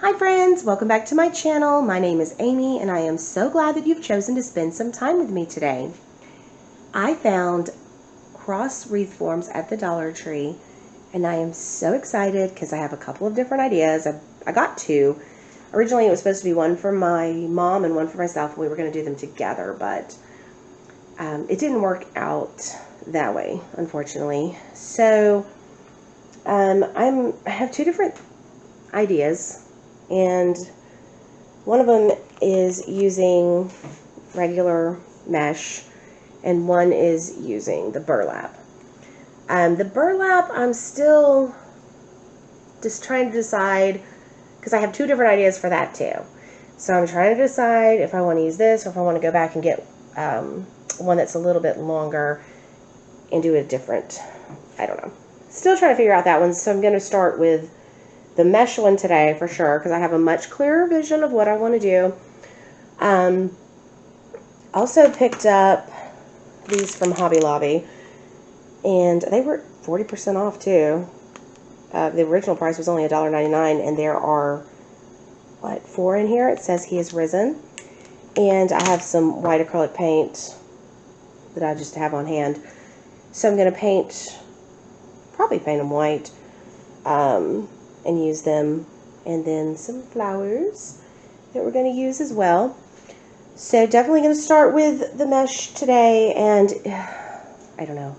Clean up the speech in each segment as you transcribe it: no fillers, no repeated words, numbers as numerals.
Hi friends, welcome back to my channel. My name is Amy and I am so glad that you've chosen to spend some time with me today. I found cross wreath forms at the Dollar Tree and I am so excited because I have a couple of different ideas. I got two. Originally it was supposed to be one for my mom and one for myself. We were going to do them together, but it didn't work out that way, unfortunately. So I have two different ideas. And one of them is using regular mesh, and one is using the burlap. The burlap, I'm still just trying to decide, because I have two different ideas for that too. So I'm trying to decide if I want to use this or if I want to go back and get one that's a little bit longer and do a different, I don't know. Still trying to figure out that one, so I'm going to start with the mesh one today for sure, because I have a much clearer vision of what I want to do. Also picked up these from Hobby Lobby, and they were 40% off too. The original price was only $1.99, and there are, what, 4 in here? It says He Is Risen. And I have some white acrylic paint that I just have on hand. So I'm going to probably paint them white. And use them, and then some flowers that we're going to use as well. So definitely going to start with the mesh today, and I don't know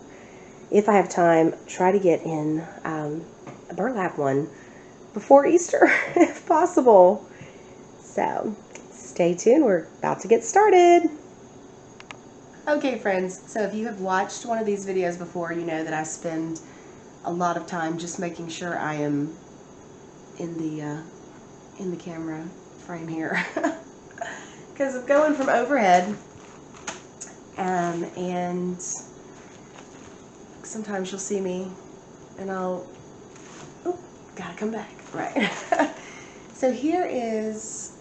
if I have time, try to get in a burlap one before Easter if possible. So stay tuned, we're about to get started. Okay friends, so if you have watched one of these videos before, you know that I spend a lot of time just making sure I am in the camera frame here, because I'm going from overhead, and sometimes you'll see me and I'll gotta come back, right? So here is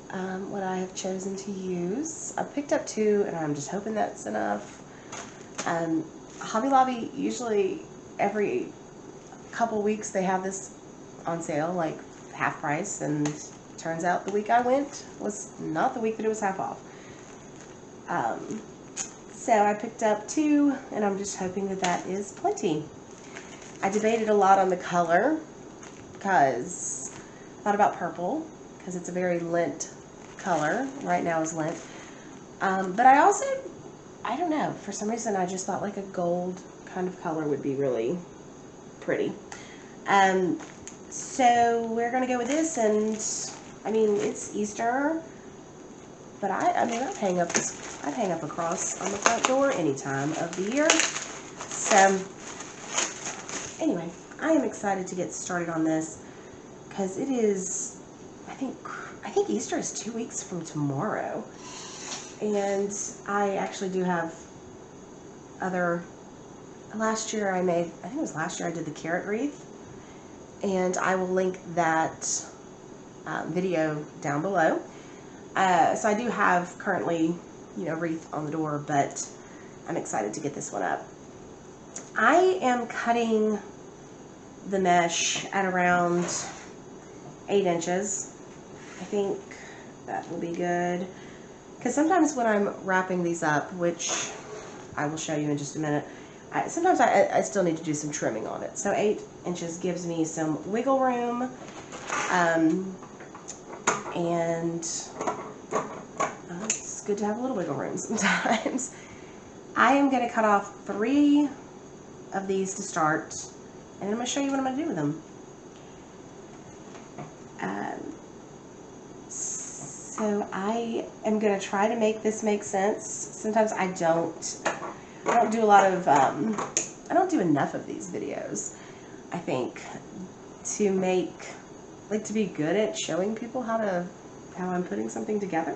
what I have chosen to use. I picked up 2 and I'm just hoping that's enough. Hobby Lobby, usually every couple weeks they have this on sale, like half price, and turns out the week I went was not the week that it was half off. So I picked up 2 and I'm just hoping that that is plenty. I debated a lot on the color because I thought about purple because it's a very Lent color. Right now is Lent. But I also, I don't know, for some reason I just thought like a gold kind of color would be really pretty. So we're going to go with this, and I mean, it's Easter, but I mean, I'd hang up a cross on the front door any time of the year. So anyway, I am excited to get started on this because it is, I think Easter is 2 weeks from tomorrow, and I actually do have last year I think it was last year I did the carrot wreath, and I will link that video down below. So I do have currently, wreath on the door, but I'm excited to get this one up. I am cutting the mesh at around 8 inches. I think that will be good, because sometimes when I'm wrapping these up, which I will show you in just a minute, sometimes I still need to do some trimming on it. So 8 inches gives me some wiggle room, and it's good to have a little wiggle room sometimes. I am going to cut off 3 of these to start, and I'm going to show you what I'm going to do with them. So I am going to try to make this make sense. Sometimes I don't do a lot of, I don't do enough of these videos, I think, to be good at showing people how I'm putting something together.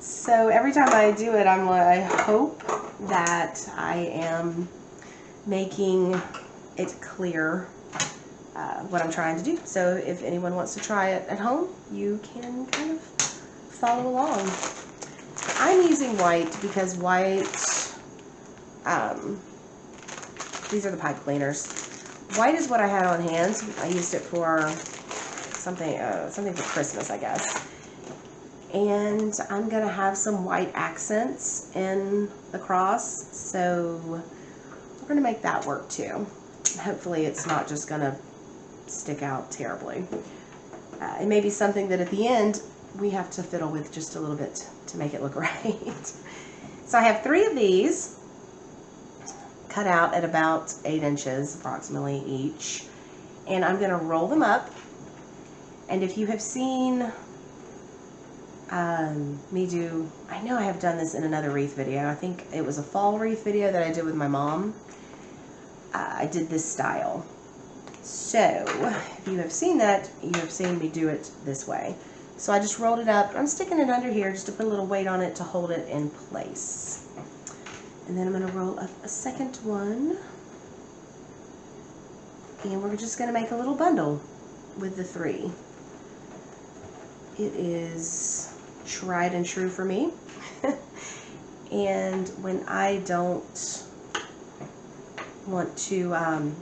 So every time I do it, I hope that I am making it clear what I'm trying to do. So if anyone wants to try it at home, you can kind of follow along. I'm using white because white, these are the pipe cleaners. White is what I had on hand. I used it for something for Christmas, I guess. And I'm gonna have some white accents in the cross, so we're gonna make that work too. Hopefully it's not just gonna stick out terribly. It may be something that at the end we have to fiddle with just a little bit to make it look right. So I have 3 of these cut out at about 8 inches approximately each, and I'm gonna roll them up. And if you have seen me do, I know I have done this in another wreath video. I think it was a fall wreath video that I did with my mom. I did this style. So if you have seen that, you have seen me do it this way. So I just rolled it up. I'm sticking it under here just to put a little weight on it to hold it in place. And then I'm going to roll up a second one. And we're just going to make a little bundle with the 3. It is tried and true for me. And when I don't want to, I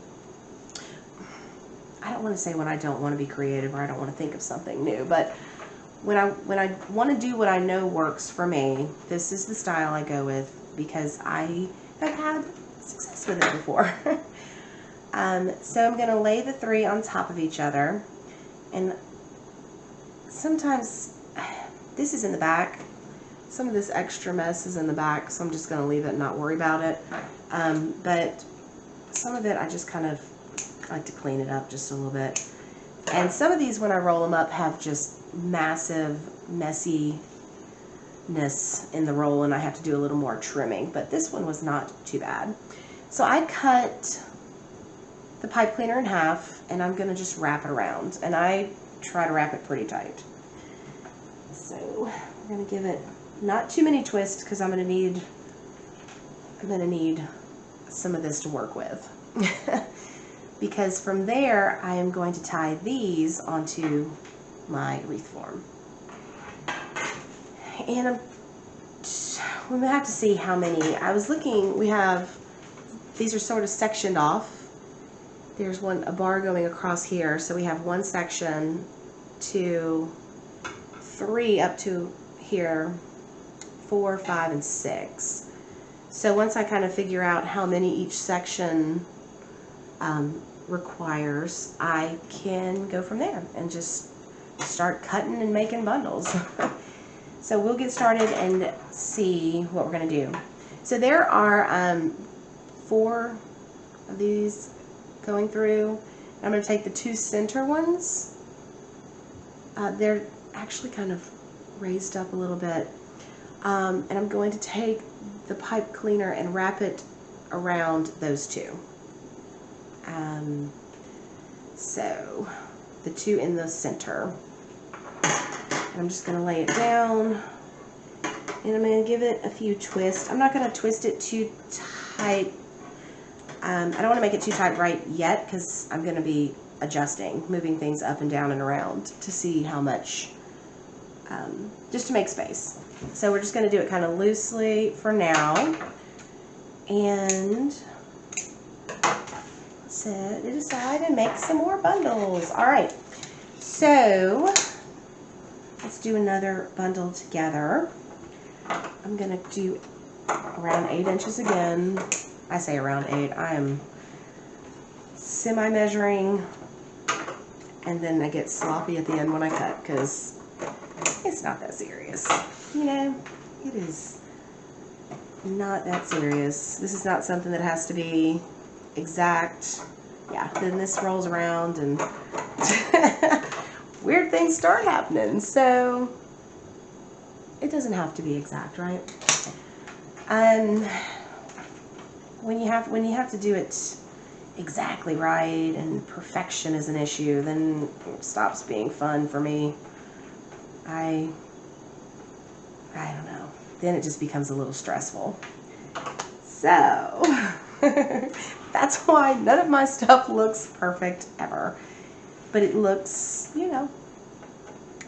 don't want to say when I don't want to be creative or I don't want to think of something new, but when I want to do what I know works for me, this is the style I go with because I have had success with it before. So I'm going to lay the 3 on top of each other, and sometimes this is in the back. Some of this extra mess is in the back, so I'm just going to leave it and not worry about it. But some of it I just kind of like to clean it up just a little bit. And some of these, when I roll them up, have just massive messiness in the roll, and I have to do a little more trimming. But this one was not too bad. So I cut the pipe cleaner in half, and I'm going to just wrap it around. And I try to wrap it pretty tight. So we're going to give it not too many twists because I'm going to need some of this to work with. Because from there I am going to tie these onto my wreath form. And we may have to see how many. I was looking, these are sort of sectioned off. There's a bar going across here, so we have 1 section, 2, 3 up to here, 4, 5, and 6. So once I kind of figure out how many each section requires, I can go from there and just start cutting and making bundles. So we'll get started and see what we're going to do. So there are 4 of these going through. I'm going to take the 2 center ones. They're actually kind of raised up a little bit. And I'm going to take the pipe cleaner and wrap it around those 2. So the 2 in the center. And I'm just going to lay it down, and I'm going to give it a few twists. I'm not going to twist it too tight. I don't want to make it too tight right yet because I'm going to be adjusting, moving things up and down and around to see how much, just to make space. So we're just going to do it kind of loosely for now, and set it aside and make some more bundles. Alright, so let's do another bundle together. I'm going to do around 8 inches again. I say around 8. I am semi-measuring, and then I get sloppy at the end when I cut because it's not that serious. You know, it is not that serious. This is not something that has to be exact. Yeah, then this rolls around and weird things start happening. So it doesn't have to be exact, right? When you have to do it exactly right and perfection is an issue, then it stops being fun for me. I don't know. Then it just becomes a little stressful. So that's why none of my stuff looks perfect ever. But it looks, you know,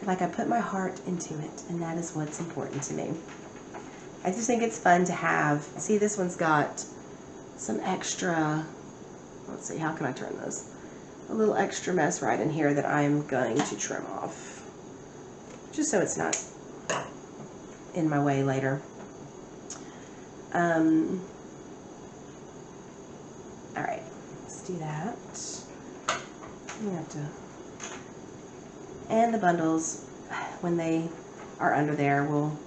like I put my heart into it, and that is what's important to me. I just think it's fun to have. See, this one's got some extra, let's see, how can I turn this? a little extra mess right in here that I'm going to trim off, just so it's not in my way later. Alright, let's do that. You have to, and the bundles, when they are under there, will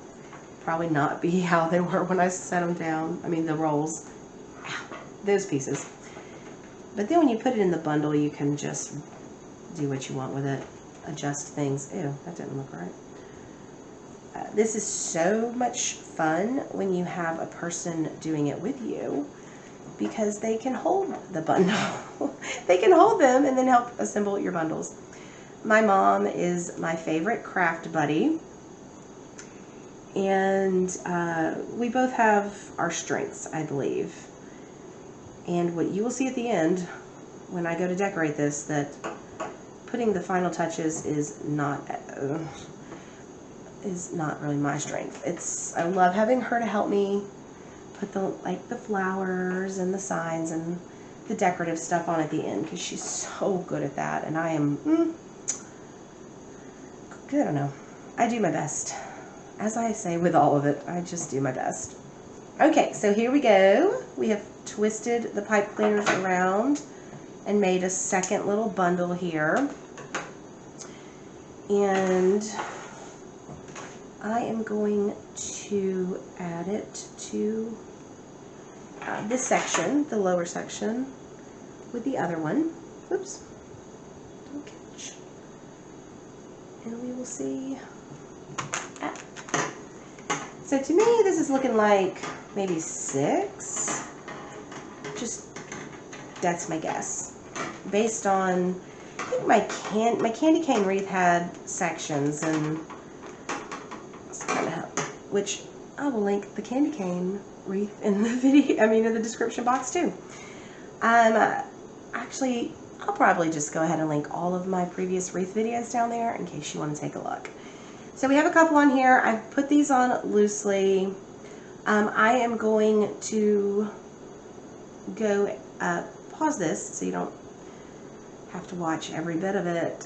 probably not be how they were when I set them down. I mean, the rolls, those pieces. But then when you put it in the bundle, you can just do what you want with it, adjust things. Ew, that didn't look right. This is so much fun when you have a person doing it with you, because they can hold the bundle. They can hold them and then help assemble your bundles. My mom is my favorite craft buddy, and we both have our strengths, I believe. And what you will see at the end when I go to decorate this, that putting the final touches is not really my strength. I love having her to help me put the flowers and the signs and the decorative stuff on at the end, because she's so good at that, and I am I don't know. I do my best. As I say with all of it, I just do my best. Okay, so here we go. We have twisted the pipe cleaners around and made a second little bundle here. And I am going to add it to this section, the lower section, with the other one. Oops. Don't catch. And we will see. So to me, this is looking like maybe 6. Just, that's my guess. Based on, I think my candy cane wreath had sections, and it's kind of help, which I will link the candy cane wreath in the video, in the description box too. Actually, I'll probably just go ahead and link all of my previous wreath videos down there in case you want to take a look. So we have a couple on here. I've put these on loosely. I am going to go pause this so you don't have to watch every bit of it.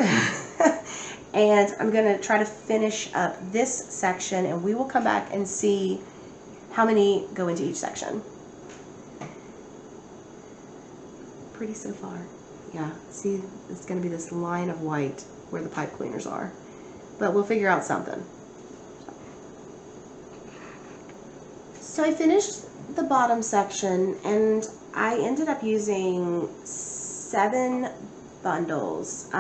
And I'm going to try to finish up this section, and we will come back and see how many go into each section. Pretty so far. Yeah, see, it's going to be this line of white where the pipe cleaners are. But we'll figure out something. So I finished the bottom section, and I ended up using 7 bundles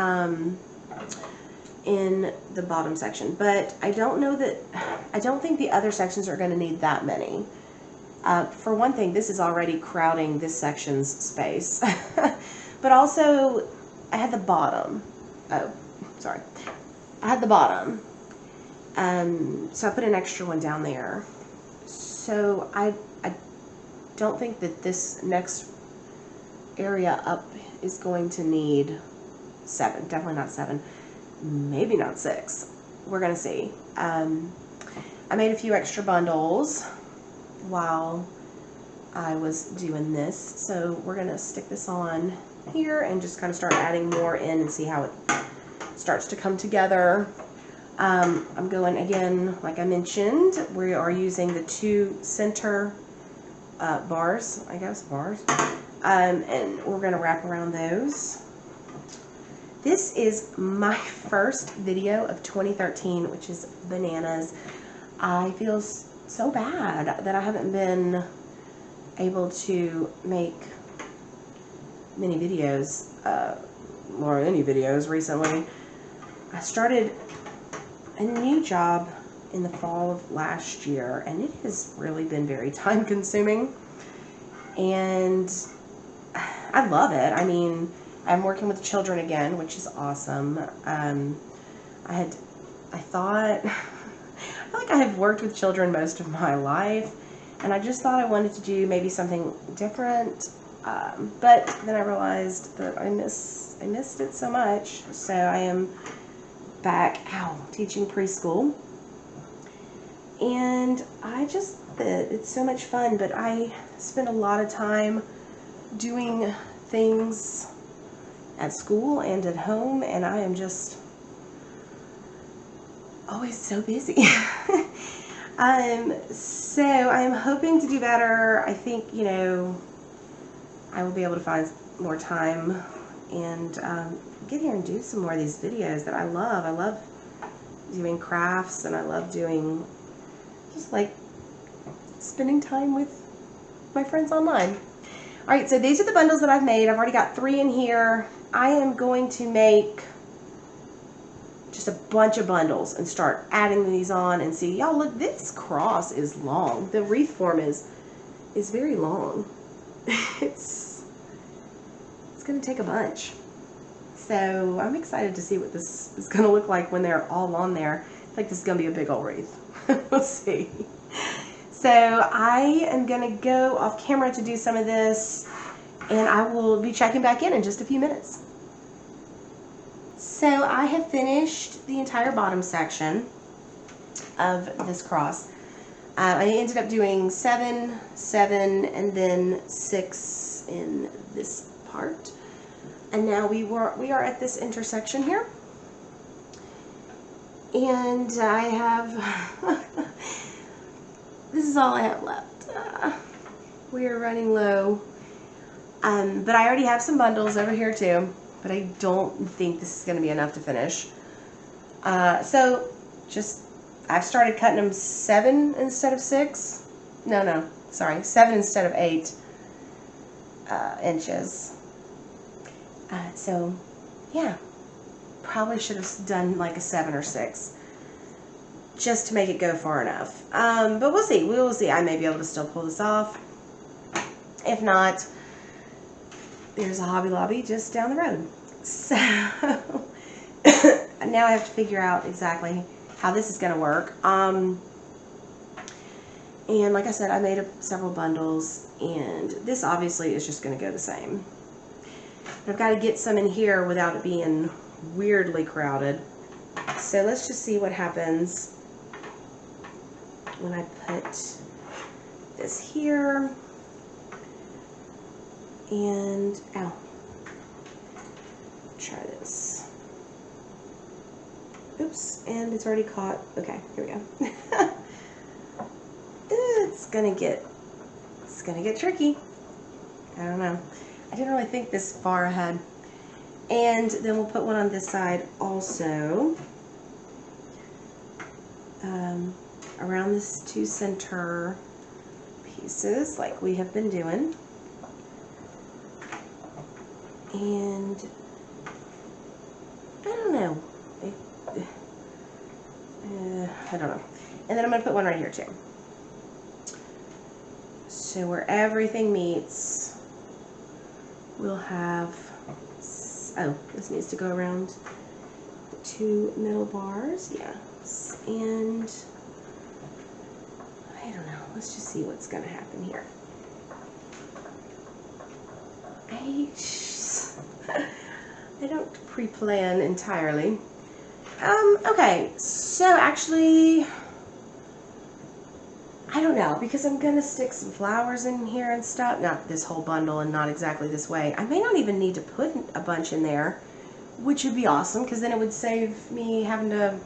in the bottom section. But I don't think the other sections are going to need that many. For one thing, this is already crowding this section's space. But also, I had the bottom. Oh, sorry. I had the bottom. So I put an extra one down there. So I don't think that this next area up is going to need 7. Definitely not 7. Maybe not 6. We're going to see. I made a few extra bundles while I was doing this. So we're going to stick this on here and just kind of start adding more in and see how it starts to come together. I'm going again, like I mentioned, we are using the 2 center bars, and we're going to wrap around those. This is my first video of 2013, which is bananas. I feel so bad that I haven't been able to make many videos, or any videos recently. I started a new job in the fall of last year, and it has really been very time consuming, and I love it. I mean, I'm working with children again, which is awesome. I thought, I feel like I have worked with children most of my life, and I just thought I wanted to do maybe something different, but then I realized that I missed it so much, so I am back teaching preschool, and it's so much fun, but I spend a lot of time doing things at school and at home, and I am just always so busy. So I am hoping to do better. I think, you know, I will be able to find more time and get here and do some more of these videos that I love. I love doing crafts, and I love doing just like spending time with my friends online. Alright, so these are the bundles that I've made. I've already got 3 in here. I am going to make just a bunch of bundles and start adding these on and see. Y'all, look, this cross is long. The wreath form is very long. It's going to take a bunch. So I'm excited to see what this is going to look like when they're all on there. I think this is going to be a big old wreath. We'll see. So I am going to go off camera to do some of this, and I will be checking back in just a few minutes. So I have finished the entire bottom section of this cross. I ended up doing 7, 7, and then 6 in this part. And now we are at this intersection here. And I have, this is all I have left. We are running low. But I already have some bundles over here too. But I don't think this is going to be enough to finish. So I've started cutting them 7 instead of 6. No, sorry, 7 instead of 8 inches. So yeah, probably should have done like a 7 or 6 just to make it go far enough. But we'll see. We will see. I may be able to still pull this off. If not, there's a Hobby Lobby just down the road. So now I have to figure out exactly how this is going to work. And like I said, I made several bundles, and this obviously is just going to go the same. I've got to get some in here without it being weirdly crowded. So let's just see what happens when I put this here. And, ow, try this. Oops, and it's already caught. Okay, here we go. It's gonna get tricky. I don't know. I didn't really think this far ahead. And then we'll put one on this side also. Around this 2 center pieces like we have been doing. And I don't know. I don't know. And then I'm going to put one right here too. So where everything meets, we'll have, oh, this needs to go around the 2 middle bars. Yeah. And I don't know. Let's just see what's going to happen here. I don't pre-plan entirely. Okay, so actually, I don't know, because I'm going to stick some flowers in here and stuff. Not this whole bundle and not exactly this way. I may not even need to put a bunch in there, which would be awesome, because then it would save me having to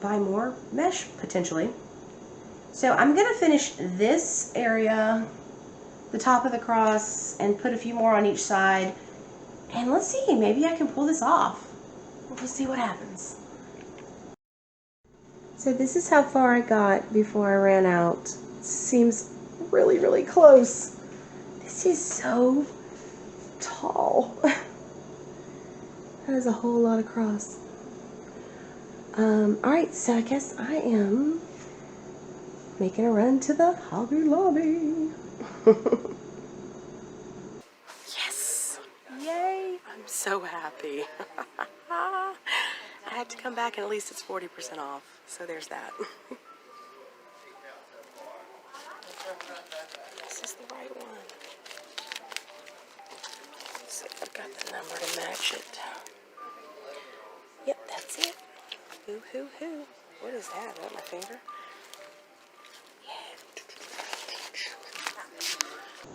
buy more mesh, potentially. So I'm going to finish this area, the top of the cross, and put a few more on each side. And let's see, maybe I can pull this off. We'll see what happens. So this is how far I got before I ran out. Seems really, really close. This is so tall. That is a whole lot of cross. Alright, so I guess I am making a run to the Hobby Lobby. Yes! Yay! I'm so happy. I had to come back and at least it's 40% off. So there's that. This is the right one. Let's see if I've got the number to match it. Yep, that's it. Hoo hoo hoo. What is that? Is that my finger?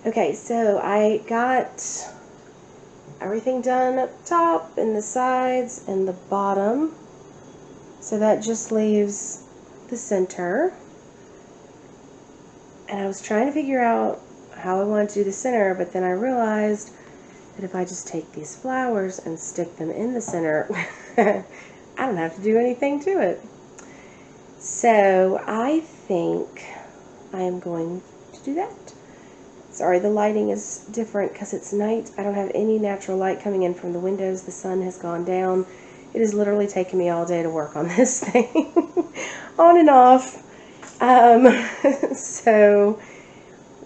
Yeah. Okay, so I got everything done up top and the sides and the bottom. So that just leaves the center. And I was trying to figure out how I wanted to do the center, but then I realized that if I just take these flowers and stick them in the center, I don't have to do anything to it. So I think I am going to do that. Sorry, the lighting is different because it's night. I don't have any natural light coming in from the windows. The sun has gone down. It has literally taken me all day to work on this thing. On and off. So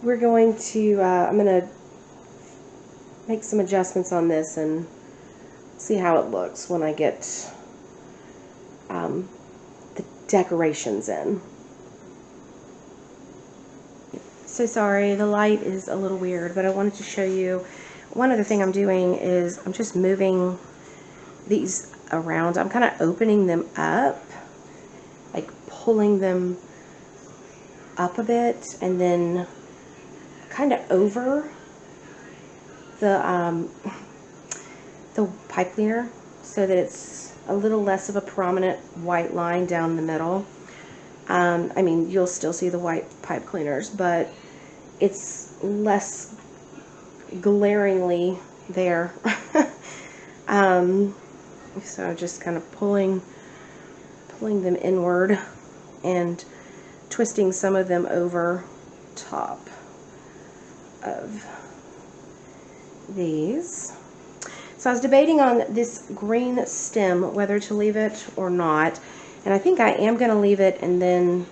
we're going to, I'm going to make some adjustments on this and see how it looks when I get the decorations in. So sorry, the light is a little weird, but I wanted to show you one other thing I'm doing is I'm just moving these around. I'm kind of opening them up, like pulling them up a bit, and then kind of over the pipe cleaner so that it's a little less of a prominent white line down the middle. I mean, you'll still see the white pipe cleaners, but it's less glaringly there. So I'm just kind of pulling them inward and twisting some of them over top of these. So I was debating on this green stem, whether to leave it or not. And I think I am going to leave it and then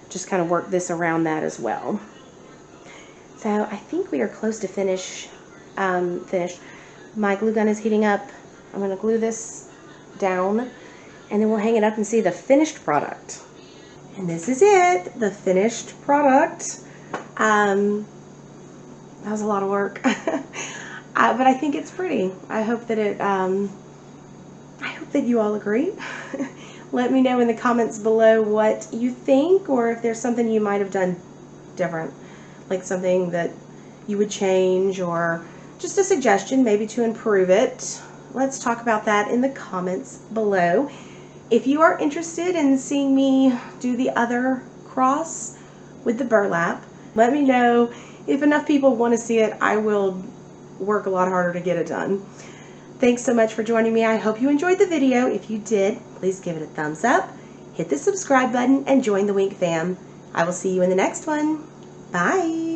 just kind of work this around that as well. So I think we are close to finished. My glue gun is heating up. I'm going to glue this down and then we'll hang it up and see the finished product. And this is it, the finished product. That was a lot of work. But I think it's pretty. I hope that you all agree. Let me know in the comments below what you think, or if there's something you might have done different, like something that you would change, or just a suggestion maybe to improve it. Let's talk about that in the comments below. If you are interested in seeing me do the other cross with the burlap, let me know. If enough people want to see it, I will work a lot harder to get it done. Thanks so much for joining me. I hope you enjoyed the video. If you did, please give it a thumbs up, hit the subscribe button, and join the Wink fam. I will see you in the next one. Bye.